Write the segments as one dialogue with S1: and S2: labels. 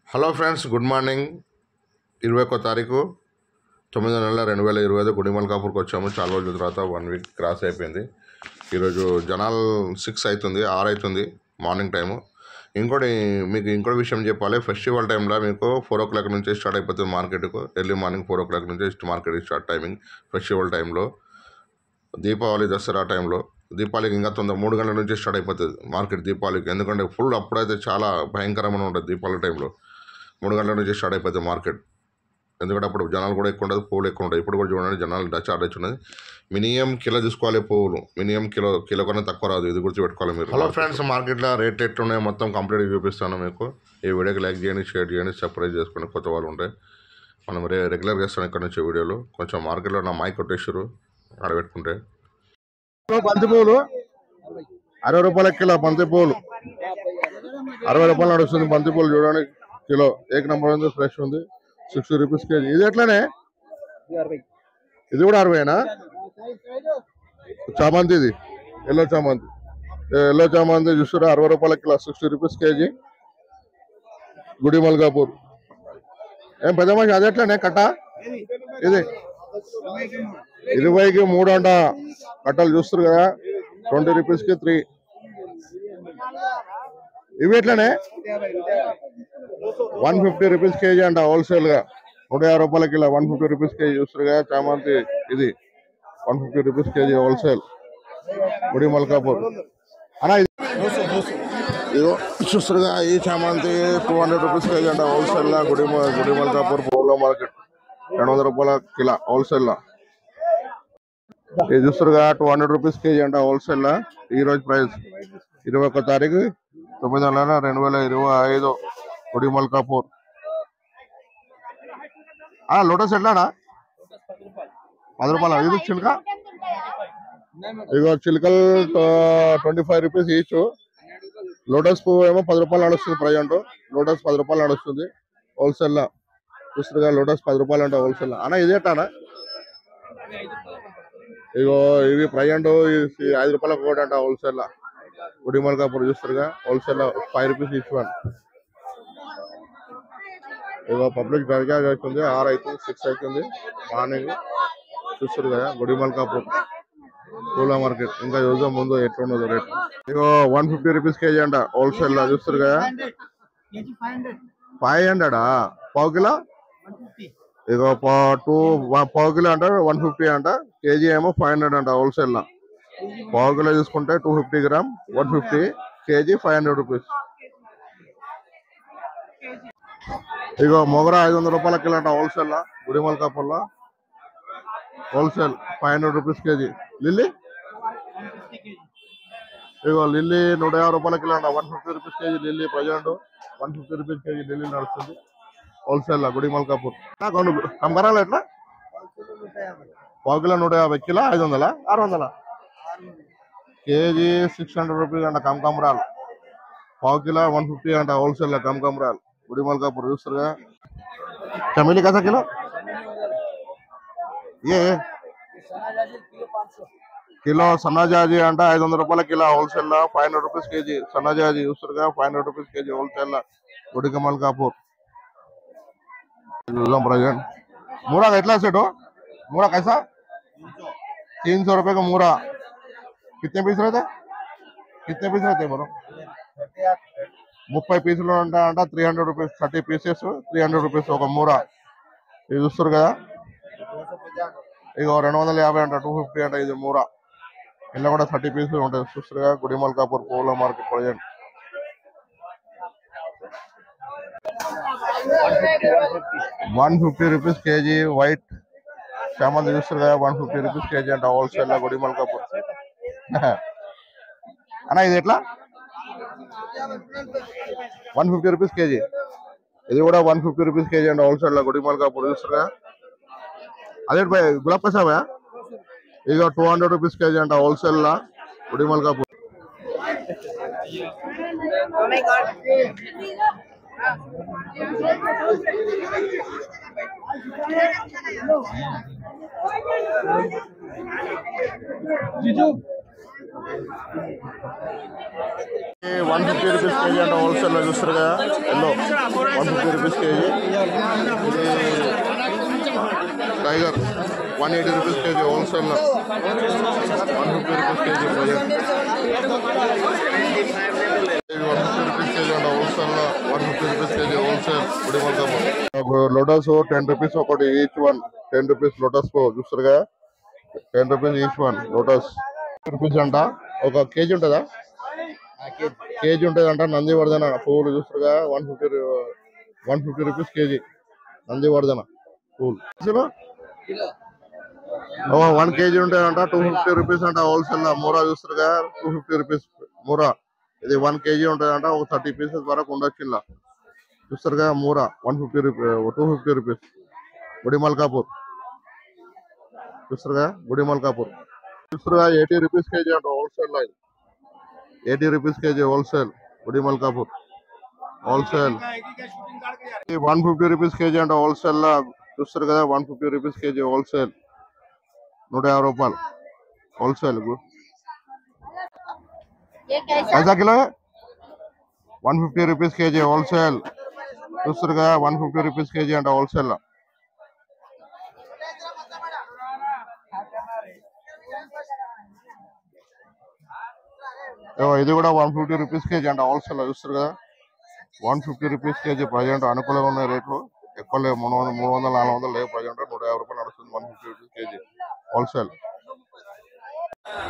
S1: Hello friends, good morning. 21వ తారీఖు 9వ నెల 2025 గుడిమల్కాపూర్కి వచ్చాము. చాలా రోజుల తర్వాత 1 వీక్ క్రాస్ అయిపోయింది. ఈరోజు జనాలు 6 అవుతుంది, 6 అవుతుంది మార్నింగ్ టైము. మీకు ఇంకోటి విషయం చెప్పాలి. ఫెస్టివల్ టైంలో మీకు 4 o'clock నుంచి స్టార్ట్ అయిపోతుంది మార్కెట్కు. ఎర్లీ మార్నింగ్ 4 o'clock నుంచి మార్కెట్ స్టార్ట్ టైమింగ్ ఫెస్టివల్ టైంలో. దీపావళి దసరా టైంలో, దీపావళికి ఇంకా 3 గంటల నుంచి స్టార్ట్ అయిపోతుంది మార్కెట్ దీపావళికి. ఎందుకంటే ఫుల్ అప్పుడైతే చాలా భయంకరమైన ఉంటుంది దీపావళి టైంలో. 3 గంటల నుంచి స్టార్ట్ అయిపోతుంది మార్కెట్. ఎందుకంటే అప్పుడు జనాలు కూడా ఎక్కువ ఉండదు, పువ్వులు ఎక్కువ ఉంటాయి. ఇప్పుడు కూడా చూడండి జనాలు చార్జ్ ఉన్నది. మినిమం కిలో తీసుకోవాలి పువ్వులు, మినిమం కిలో కన్నా తక్కువ రాదు. ఇది గుర్తు పెట్టుకోవాలి మీరు. హలో ఫ్రెండ్స్, మార్కెట్లో రేట్ ఎట్లున్నాయో మొత్తం కంప్లీట్గా చూపిస్తాను మీకు. ఈ వీడియోకి లైక్ చేయండి, షేర్ చేయండి, సబ్స్క్రైబ్ చేసుకోండి కొత్త వాళ్ళు ఉంటే. మనం రెగ్యులర్గా చేస్తాను ఇక్కడ నుంచి వీడియోలు. కొంచెం మార్కెట్లో నా మైక్ కొట్టేసారు ఆడబెట్టుకుంటే.
S2: బంతి పువ్వులు 60 రూపాయల కిలో. బంతి పువ్వులు 60 రూపాయలు నడుస్తుంది. బంతి పువ్వులు చూడండి కిలో. ఏక నెంబర్ ఉంది, ఫ్రెష్ ఉంది. 60 రూపీస్ కేజీ. ఇది ఎట్లానే? ఇది కూడా 60ఏనా? చామంతి, ఇది ఎల్లో చామంతి చూస్తున్నా 60 రూపాయల కిలో, 60 రూపీస్ కేజీ. గుడి మల్కాపూర్. ఏం పెద్ద మనిషి, అది ఎట్లానే కట్ట? ఇది 20కి 3 అంట కట్టలు. చూస్తారు కదా, 20 రూపీస్కి 3. ఇవి ఎట్లానే? 150 రూపీస్ కేజీ అంట హోల్సేల్ గా. 150 రూపాయల కిలో, 150 రూపీస్ కేజీ. చూస్తారు కదా చామంతి, ఇది 150 రూపీస్ కేజీ హోల్సేల్ గుడి మల్కాపూర్. అన్నా ఇదిగో చూస్తారుగా, ఈ చామంతి 200 రూపీస్ కేజీ అంట హోల్సేల్ లా. గుడి మల్కాపూర్ పూల మార్కెట్ 200 రూపాయల కిలో హోల్సేల్ లా. ఇది చూస్తారుగా 200 రూపీస్ కేజీ అంట హోల్సేల్ లా. ఈ రోజు ప్రైస్ 21వ తారీఖు 9వ నెల 2025 గుడి మల్కాపూర్. లోటస్ ఎట్లానా? 10 రూపాయలు. ఇది చిలుక, ఇగో చిలుకలు 25 రూపీస్ ఈచ్. లోటస్ పువ్వు ఏమో 10 రూపాయలు నడుస్తుంది ప్రజెంట్. లోటస్ 10 రూపాయలు నడుస్తుంది హోల్సేల్ లా. చూస్తారుగా లోటస్ 10 రూపాయలు అంట హోల్సేల్ లా. అన్న ఇది ఎట్లానా? ఇగో ఇవి ప్రజెంట్ 5 రూపాయలకు ఒకటి అంట హోల్సేల్ లా. గుడి మల్కాపూర్ చూస్తారుగా హోల్సేల్ లా 5 రూపీస్ ఈచ్ వన్. ఇగో పబ్లిక్ దర్గా అవుతుంది, 6 అవుతుంది, 6 అవుతుంది మార్నింగ్. చూస్తారు కదా గుడి మల్కాపూర్ పూల మార్కెట్. ఇంకా చూద్దాం ముందు ఎట్లున్నదో రేట్. ఇగో 150 రూపీస్ కేజీ అంట హోల్సేల్ లా. చూస్తారు కదా 500 పావు కిలో. ఇగో పావు కిలో అంట 150 అంట. కేజీ ఏమో 500 అంట హోల్సేల్ లా. పావు కిలో తీసుకుంటే 250 గ్రామ్ 150, కేజీ 500 రూపీస్. ఇగో మొగరా 500 రూపాయల కిలో అంట హోల్సేల్ లా. గుడి మల్కాపూర్ లో హోల్సేల్ 500 రూపీస్ కేజీ. లిల్లీ ఇగో లిల్లీ 150 రూపాయల కిలో అంట. 150 rupees KG lily. Present 150 rupees KG lily నడుస్తుంది హోల్సేల్ లా గుడి మల్కాపూర్. కంబరాలు ఎట్లా? పావు కిలో 150, కిలో 500, 600, కేజీ 600 రూపీస్ అంట కమరాలు. పావు కిలో 150 అంట హోల్సేల్ లా కమరాలు గుడి మల్కాపూర్. చూస్తారుగా చమిలి కసా కిలో. ఏ కిలో సన్నజాజీ అంట 500 రూపాయల కిలో హోల్సేల్ లా. 500 రూపీస్ కేజీ సన్నజాజీ. చూస్తారుగా 500 రూపీస్ కేజీ హోల్సేల్ లా గుడి మల్కాపూర్. ప్రజెంట్ मूरा का एट्ला सेट हो? मूरा कैसा? 300 रुपए का मूरा. कितने पीस रहते? कितने पीस रहते बोलो? 30 పీసులు అంట 300 రూపీస్. 30 పీసెస్ 300 రూపీస్ ఒక మూరా. ఇది చూస్తారు కదా, ఇక 250 అంట, 250 అంట ఇది మూరా. ఇలా కూడా 30 పీసులు ఉంటాయి. చూస్తారు కదా గుడి మల్కాపూర్ పూల market present 150 rupees KG white చామంతి. చూస్తారు కదా 150 రూపీస్ కేజీ అంట హోల్సేల్ లా గుడి మల్కాపూర్. అన్న ఇది ఎట్లా? 150 రూపీస్ కేజీ. ఇది కూడా 150 రూపీస్ కేజీ అంట హోల్సేల్ లా గుడి మల్కాపూర్. చూస్తారు కదా అదే గులాబ్ కసాబా. ఇక 200 రూపీస్ కేజీ అంట హోల్సేల్ లా గుడి మల్కాపూర్. ₹150 కేజీ అంటే హోల్సేల్ లో చూస్తారు కదా ఎల్లో
S1: 150 రూపీస్ కేజీ. ఇది టైగర్ 180 రూపీస్ కేజీ హోల్సేల్లో, 150 rupees KG present. 150 rupees KG అంట హోల్సేల్లో, 150 rupees KG wholesale Gudimalkapur. Lotus 10 rupees ఒకటి, ఈచ్ వన్ 10 రూపీస్. లోటస్ చూస్తారుగా 10 rupees each one. Lotus rupees అంట. ఒక కేజీ ఉంటుందా? కేజీ ఉంటుంది అంట. నందివర్ధన పువ్వులు చూస్తారుగా 150 రూపీస్ కేజీ నందివర్ధన పువ్వులు. 1 కేజీ ఉంటాయంట, 250 రూపీస్ అంట హోల్సేల్. మూరా చూస్తారుగా 250 రూపీస్ మూరా. ఇది 1 కేజీ ఉంటుందంట, ఒక 30 పీసెస్ వరకు ఉండొచ్చు ఇలా. చూస్తారుగా మూరా 150 రూపీస్, 250 రూపీస్. గుడిమల్కాపూర్ చూస్తారుగా, గుడిమల్కాపూర్ చూస్తారుగా 80 రూపీస్ కేజీ అంట హోల్సేల్ లో. 80 rupees KG wholesale Gudimalkapur wholesale. 150 rupees KG అంట హోల్సేల్ లా. చూస్తారు కదా 150 రూపీస్ కేజీ హోల్సేల్, 150 రూపాయలు హోల్సేల్. ఐదా కిలో 150 రూపీస్ కేజీ హోల్సేల్. చూస్తారు కదా 150 రూపీస్ కేజీ అంట హోల్సేల్ లా. ఇది కూడా 150 రూపీస్ కేజీ అంట హోల్సేల్. చూస్తారు కదా 150 రూపీస్ కేజీ. ప్రజెంట్ అనుకూలంగా ఉన్నాయి రేట్లు, ఎక్కువ లేవు. 300, 400 లేవు. ప్రజెంట్ 150 రూపాయలు నడుస్తుంది 150 రూపీస్ కేజీ హోల్సేల్.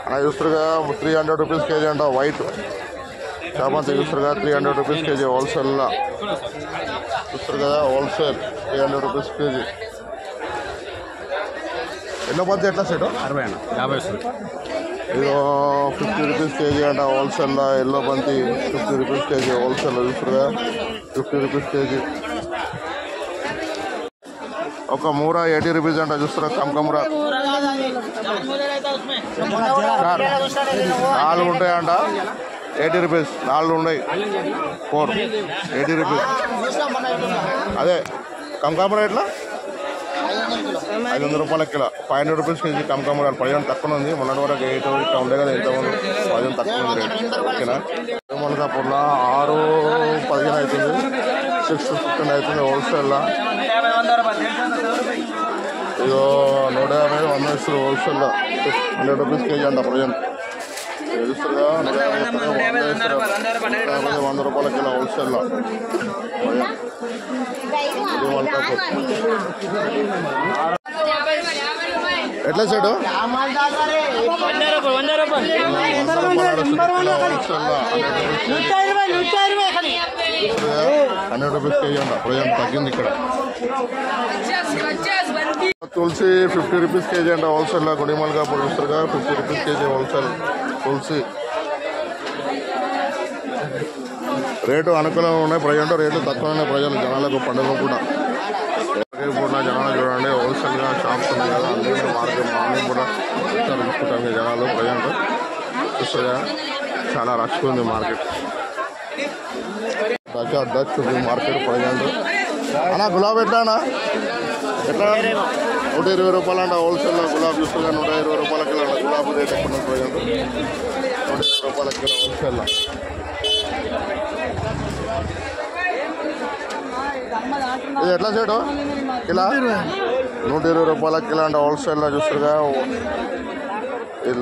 S1: అలా చూస్తారుగా 300 రూపీస్ కేజీ అంట వైట్ చామంతి. చూస్తారుగా 300 రూపీస్ కేజీ హోల్సేల్ లా. చూస్తారు కదా హోల్సేల్ 300 రూపీస్ కేజీ. ఎన్నో పద్ధతి ఎట్లా సెట్?
S3: 50.
S1: ఇది 50 రూపీస్ కేజీ అంట హోల్సేల్ లా. ఎల్లో బంతి 50 రూపీస్ కేజీ హోల్సేల్. చూస్తారుగా 50 రూపీస్ కేజీ. ఒక మూర 80 రూపీస్ అంట. చూస్తారా కమకమూర 4 ఉంటాయంట, 80 రూపీస్. 4 ఉన్నాయి, 4 80 రూపీస్. అదే కమకమూర ఎట్లా 500 రూపాయల కిలో, 500 రూపీస్ కేజీ కమకమూర. 10 తక్కువ ఉంది. మొన్నటి వరకు 8 ఇట్లా ఉండే కదా, ఎంత ఉంది 10 తక్కువ ఉంది రేట్. ఓకేనా? గుడిమల్కాపూర్లో 6:15 అవుతుంది, 6:15 అవుతుంది హోల్సేల్లో. ఇదో 150, 100 ఇస్తారు హోల్సేల్లో. 100 రూపీస్ కేజీ అంట ప్రజెంట్. తెలుస్తుందా? 100 రూపాయల కిలో హోల్సేల్లో గుడిమల్కాపూర్. ఎట్లా సెట్? 100 రూపీస్ కేజీ అంట ప్రజెంట్. తగ్గింది ఇక్కడ. తులసి 50 రూపీస్ కేజీ అంట హోల్సేల్. గుడిమల్కాపూర్ చూస్తారుగా 50 రూపీస్ కేజీ హోల్సేల్ తులసి. రేటు అనుకూలంగా ఉన్నాయి ప్రజెంట్, రేట్లు తక్కువ ఉన్నాయి ప్రజలు జనాలకు. పండుగ కూడా పూట జనాలు చూడండి, హోల్సేల్గా షాప్స్ ఉన్నాయి కదా, అందుకే మార్కెట్ మార్నింగ్ కూడా తీసుకుంటాం జనాలు. ప్రజెంట్ చూస్తారా చాలా రష్ ఉంది మార్కెట్. దచ్ ఉంది మార్కెట్ ప్రజెంట్. అన్నా గులాబీ ఎట్లా అన్నా? ఎట్లా 120 రూపాయలు అంట హోల్సేల్లో గులాబీ. చూస్తున్నా 120 రూపాయల కిలో అంట గులాబీ. రేట్ ఎక్కువ ఉంది ప్రజెంట్, 120 రూపాయల కిలో హోల్సేల్లో. ఇది ఎట్లా సేటు కిలో? 120 రూపాయల కిలో అంట హోల్సేల్లో. చూస్తారుగా ఇది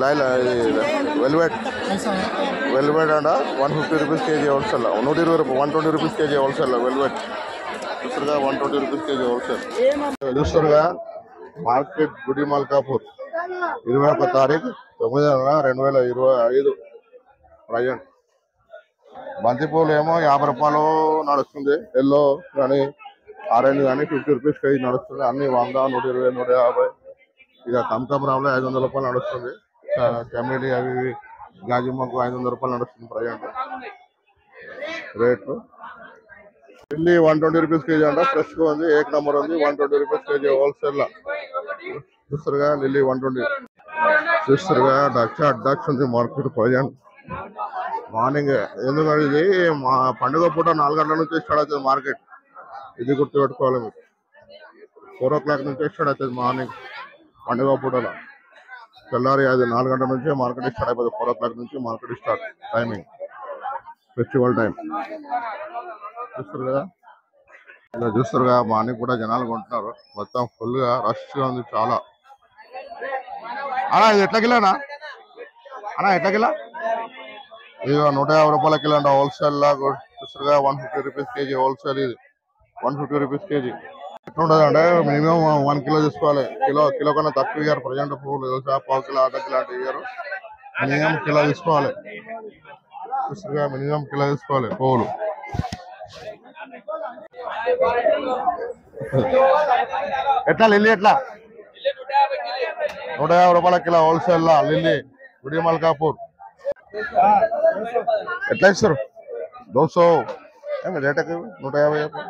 S1: వెల్వెట్ అంట 150 రూపీస్ కేజీ హోల్సేల్లో. 120 రూపీస్ కేజీ హోల్సేల్లో వెల్వెట్. చూస్తారుగా 120 రూపీస్ కేజీ హోల్సేల్. చూస్తారుగా మార్కెట్ గుడిమల్కాపూర్ 21 తారీఖు 9/2025 ప్రజెంట్. బంతిపూలు ఏమో 50 రూపాయలు నడుస్తుంది. ఎల్లో కానీ ఆరెంజ్ కానీ 50 రూపీస్ కేజీ నడుస్తుంది. అన్ని 100, 120, 150. ఇక కమకమరాంలో 500 రూపాయలు నడుస్తుంది. చమిడి అవి గాజిమ్మకు 500 రూపాయలు నడుస్తుంది ప్రజెంట్ రేట్లు. ఢిల్లీ 120 రూపీస్ కేజీ అంట. ఫ్రెష్గా ఉంది, 1 నంబర్ ఉంది. 120 రూపీస్ కేజీ హోల్సేల్. చూస్తారుగా ఢిల్లీ 120. చూస్తారుగా డచ్ ఉంది మార్కెట్ ప్రజెంట్ మార్నింగ్. ఎందుకంటే ఇది మా పండుగ పూట 4 గంటల నుంచి స్టార్ట్ అవుతుంది మార్కెట్. ఇది గుర్తుపెట్టుకోవాలి మీరు. 4 o'clock నుంచి స్టార్ట్ అవుతుంది మార్నింగ్ పండుగ పూటలో. తెల్లారి అది 4 గంటల నుంచే మార్కెట్ స్టార్ట్ అయిపోతుంది. 4 o'clock నుంచి market start timing, festival time. చూస్తారు కదా
S2: ఇలా చూస్తారుగా మార్నింగ్ కూడా జనాలు కొంటున్నారు. మొత్తం ఫుల్ గా రష్ గా ఉంది చాలా. అన్నా ఇది ఎట్లా కిలోనా? అన్నా ఎట్లా కిలో? ఇక 150 రూపాయల కిలో అంట హోల్సేల్ లా చూస్తారుగా. 150 రూపీస్ కేజీ హోల్సేల్. ఇది 150 రూపీస్ కేజీ. ఎట్లుంటది అంటే మినిమం 1 కిలో తీసుకోవాలి. కిలో కన్నా తక్కువ ఇయ్యారు. ప్రజెంట్ పువ్వులు తెలుసా, పావు కిలో అర్ధ కిలో అంటే ఇయ్యారు. మినిమం కిలో తీసుకోవాలి. చూస్తారుగా మినిమం కిలో తీసుకోవాలి పువ్వులు. ఎట్లా లిల్లీ ఎట్లా? 150 రూపాయల కిలో హోల్సేల్ లా లిల్లీ గుడి మల్కాపూర్. ఎట్లా ఇస్తారు? 200 ఏమి రేట్ ఎక్కువ 150.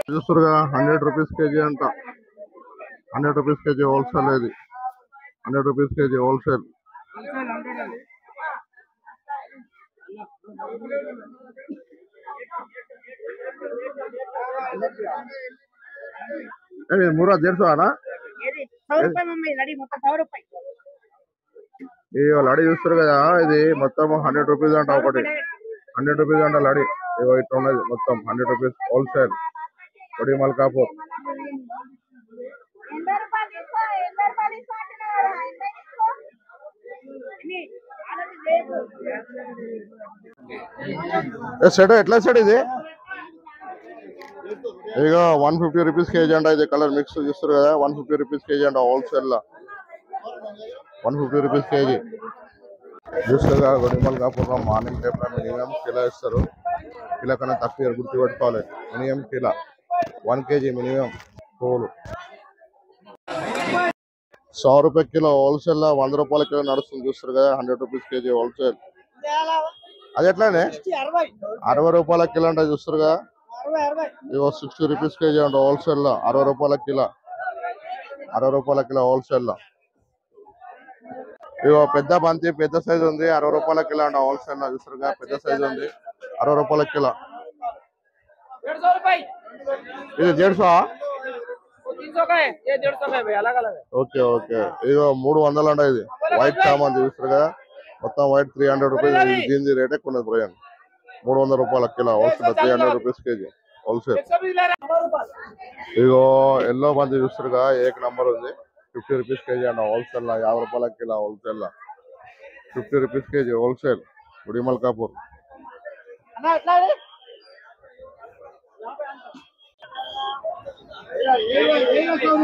S2: చూస్తారుగా 100 రూపీస్ కేజీ అంట. 100 రూపీస్ కేజీ హోల్సేల్. ఇది 100 రూపీస్ కేజీ హోల్సేల్. మూరా 150 అనా? ఈ లడి చూస్తారు కదా, ఇది మొత్తం 100 రూపీస్ అంట. ఒకటి 100 రూపీస్ అంట లడి. ఇగో ఇట్లా ఉన్నది మొత్తం 100 రూపీస్ హోల్సేల్ గుడి మల్కాపూర్. సెట్ ఎట్లా సెట్ ఇది? ఇక 150 రూపీస్ కేజీ అంట. ఇది కలర్ మిక్స్ చూస్తారు కదా, 150 రూపీస్ కేజీ అంట హోల్సేల్ లా. 150 రూపీస్ కేజీ. చూస్తారుగా గుడి మల్కాపూర్ లో మార్నింగ్ టైప్ లో మినిమం కిలో ఇస్తారు. కిలో కన్నా తక్కువ గుర్తుపెట్టుకోవాలి. మినిమం కిలో 1 కేజీ మినిమం పువ్వులు. 100 రూపాయ కిలో హోల్సేల్ లా 100 రూపాయల కిలో నడుస్తుంది. చూస్తారు కదా 100 రూపీస్ కేజీ హోల్సేల్. అది ఎట్లానే 60 రూపాయల కిలో అంటే చూస్తారుగా. ఇవో 60 రూపీస్ కేజీ అంట హోల్సేల్ లో. 60 రూపాయల కిలో. 60 రూపాయల కిలో హోల్సేల్ లో. ఇవో పెద్ద బంతి పెద్ద సైజ్ ఉంది. 60 రూపాయల కిలో అంట హోల్సేల్ లో. చూస్తారుగా పెద్ద సైజ్ ఉంది. 60 రూపాయల కిలో. ఇది 150. Okay okay. ఇగో 300 అంట. ఇది వైట్ చామంతి చూస్తారుగా మొత్తం వైట్ 300 రూపీస్. దీని రేట్ ఎక్కువ ఉన్నది ప్రయాణం. 300 రూపాయల kilo wholesale. 300 rupees KG wholesale. ఇగో ఎల్లో బంతి చూస్తారుగా ఏక నంబర్ ఉంది. 50 రూపీస్ కేజీ అంట హోల్సేల్ లా. 50 రూపాయల కిలో హోల్సేల్ లా. 50 rupees KG wholesale Gudimalkapur.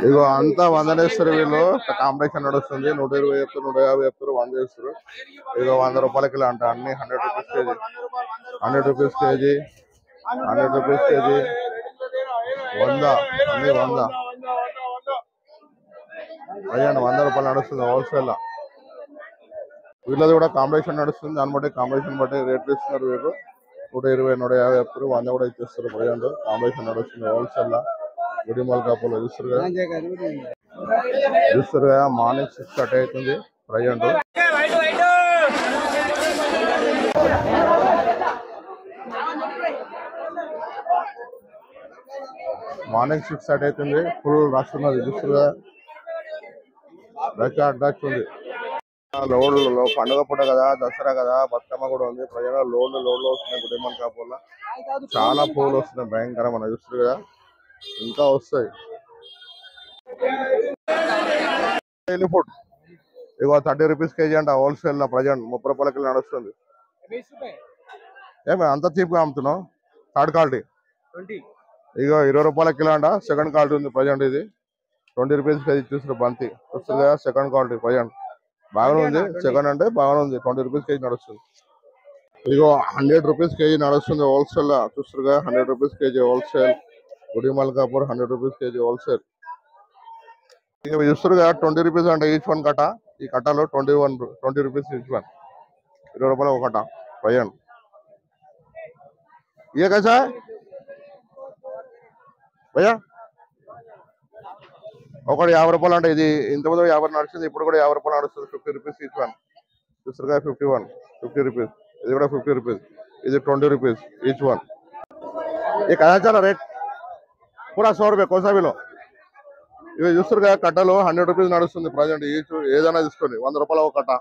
S2: ఇగో అంతా 100 వేస్తారు వీళ్ళు. కాంపిటీషన్ నడుస్తుంది. 120 చెప్తారు, 150 చెప్తారు, 100 చేస్తారు. ఇగో 100 రూపాయల కిలో అంట. అన్ని 100 rupees KG. 100 rupees KG. 100 rupees KG. 100 అన్ని 100. అయ్యండి 100 రూపాయలు నడుస్తుంది హోల్సేల్ లో. వీళ్ళది కూడా కాంపిటీషన్ నడుస్తుంది. దాన్ని బట్టి కాంపిటీషన్ బట్టి రేట్లు ఇస్తున్నారు వీళ్ళు. 120, 150 చెప్తారు, 100 కూడా ఇచ్చేస్తారు. ప్రజెంట్ కాంపిటీషన్ నడుస్తుంది హోల్సేల్ లో గుడి మల్కాపూర్ లో. చూస్తారు కదా మార్నింగ్ 6:30 అవుతుంది ప్రజెంట్. మార్నింగ్ 6:30 అవుతుంది. ఫుల్ రష్ ఉన్నది. చూస్తారు కదా రష్ ఉంది. లోడ్లు పండుగ పూట కదా, దసరా కదా, బతుకమ్మ కూడా ఉంది. ప్రజలు లోడ్లు వస్తున్నాయి గుడి మల్కాపూర్ లో. చాలా పూలు వస్తున్నాయి భయంకరమైన. చూస్తారు కదా ఇంకా వస్తాయి. ఫుడ్ ఇగో 30 రూపీస్ కేజీ అంట హోల్సేల్ లో. ప్రజెంట్ 30 రూపాయల కిలో నడుస్తుంది. ఏమే అంత చీప్ గా అమ్ముతున్నావు? థర్డ్ క్వాలిటీ ఇగో 20 రూపాయల కిలో అంట. సెకండ్ క్వాలిటీ ఉంది ప్రజెంట్. ఇది 20 రూపీస్ కేజీ చూస్తారు బంతి. చూస్తారు కదా సెకండ్ క్వాలిటీ ప్రజెంట్ బాగానే ఉంది. సెకండ్ అంటే బాగానే ఉంది. 20 రూపీస్ కేజీ నడుస్తుంది. ఇగో 100 రూపీస్ కేజీ నడుస్తుంది హోల్సేల్ లా. చూస్తారుగా 100 రూపీస్ కేజీ హోల్సేల్ గుడి మల్కాపూర్. 100 rupees KG wholesale. ఇక చూస్తారుగా 20 రూపీస్ అంటే ఈచ్ వన్ కట్ట. ఈ కట్టలో 20 రూపీస్ ఈచ్ వన్. 20 రూపాయలు ఒక కట్ట ప్రజెంట్. ये कैसा है भैया? ఒకటి 50 రూపాయలు అంటే. ఇది ఇంతకుముందు 50 నడుస్తుంది, ఇప్పుడు కూడా 50 రూపాయలు నడుస్తుంది. 50 రూపీస్ ఈచ్ వన్. చూస్తారుగా 50 రూపీస్. ఇది కూడా 50 రూపీస్. ఇది 20 రూపీస్ ఈచ్ వన్. ये कहा चला रेट पूरा 100 रुपये कोसा भी लो. ఇవి చూస్తారుగా కట్టలు 100 రూపీస్ నడుస్తుంది ప్రజెంట్. ఈచ్ ఏదైనా తీసుకోండి 100 రూపాయలు ఒక కట్ట.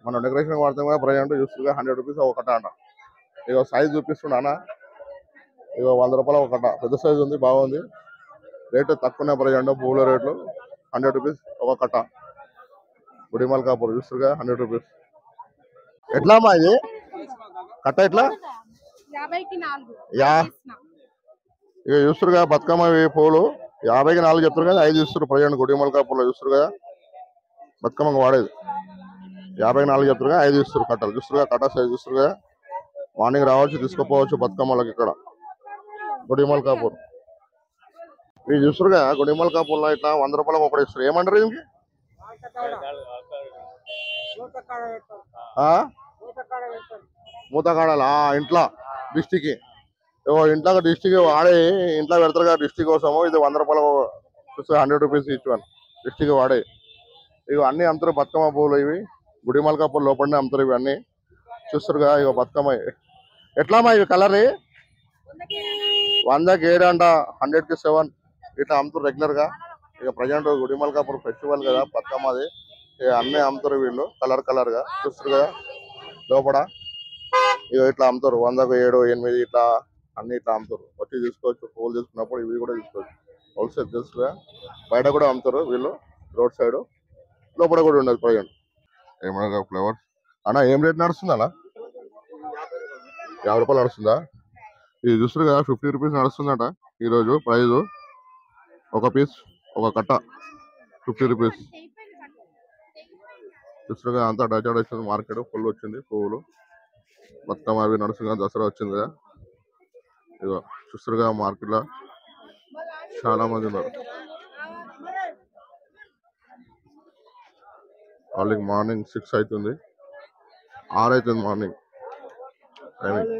S2: మనం డెకరేషన్ వాడతాం కదా ప్రజెంట్. చూస్తారుగా 100 రూపీస్ ఒక కట్ట అంట. ఇక సైజ్ చూపిస్తున్నా. ఇగో 100 రూపాయలు ఒక కట్ట, పెద్ద సైజు ఉంది, బాగుంది. రేటు తక్కువనే ప్రజెంట్ పువ్వుల రేట్లు 100 రూపీస్ ఒక కట్ట. గుడిమల్ కాపూర్ చూస్తుగా 100 రూపీస్. ఎట్లా అమ్మా ఇది కట్ట ఎట్లా?
S3: 50కి 4
S2: యా ఇక చూస్తురుగా బతుకమ్మ పూలు 50కి 4 చెప్తారు కదా, 5 చూస్తారు ప్రజెంట్ గుడిమల్ కాపూర్లో చూస్తారు కదా బతుకమ్మకు వాడేది. 50కి 4 చెప్తారు కదా, 5 చూస్తారు కట్టలు. చూస్తురుగా కట్ట సైజ్ చూస్తురుగా. మార్నింగ్ రావచ్చు తీసుకుపోవచ్చు బతుకమ్మలకి ఇక్కడ గుడిమల్ కాపూర్. మీరు చూస్తురుగా గుడిమల్ కాపూర్లో ఇట్లా 100 రూపాయలకు ఒకటి ఇస్తారు. ఏమంటారు దీనికి? మూతకాడాలి ఇంట్లో డిస్టిక్ ఇంట్లో డిస్టిక్ వాడే ఇంట్లో పెడతారు కదా డిస్టిక్ కోసము. ఇది 100 రూపాయలు 100 రూపీస్ ఈచ్ వన్ డిస్టిక్ వాడే. ఇవి అన్ని అమ్ముతారు బతుకమ్మ పువ్వులు. ఇవి గుడిమల్ కాపూర్ లోపలనే అమ్ముతారు ఇవి అన్ని. చూస్తారుగా ఇక బతుకమ్మ ఎట్లామా ఇవి కలర్ 100కి 7 అంట, 100కి 7 ఇట్లా అమ్ముతారు రెగ్యులర్ గా. ఇక ప్రజెంట్ గుడిమల్ కాపూర్ ఫెస్టివల్ కదా బతుకమ్మది, ఇక అన్ని అమ్ముతారు వీళ్ళు కలర్ కలర్ గా. చూస్తారు కదా లోపల ఇక ఇట్లా అమ్ముతారు 100కు 7, 8 ఇట్లా అన్ని ఇట్లా అమ్ముతారు. వచ్చి తీసుకోవచ్చు పువ్వులు తీసుకున్నప్పుడు ఇవి కూడా తీసుకోవచ్చు. హోల్సేల్ తెలుసుగా. బయట కూడా అమ్ముతారు వీళ్ళు రోడ్ సైడ్, లోపల కూడా ఉండదు ప్రజెంట్. ఏమన్నా ఫ్లవర్స్ అన్న ఏం రేట్ నడుస్తుంది అన్న? 50 రూపాయలు నడుస్తుందా? ఇది చూస్తారు కదా 50 రూపీస్ నడుస్తుందట ఈరోజు ప్రైజ్. ఒక పీస్ ఒక కట్ట 50 రూపీస్. చూస్తారుగా అంతా డైచాడ్ మార్కెట్ ఫుల్ వచ్చింది పువ్వులు. బతుకమ్మ అవి నడుస్తుంది, దసరా వచ్చింది కదా. ఇగో చూస్తారుగా మార్కెట్ లో చాలా మంది ఉన్నారు. వాళ్ళకి మార్నింగ్ 6 అవుతుంది, 6 అవుతుంది మార్నింగ్ టైమింగ్.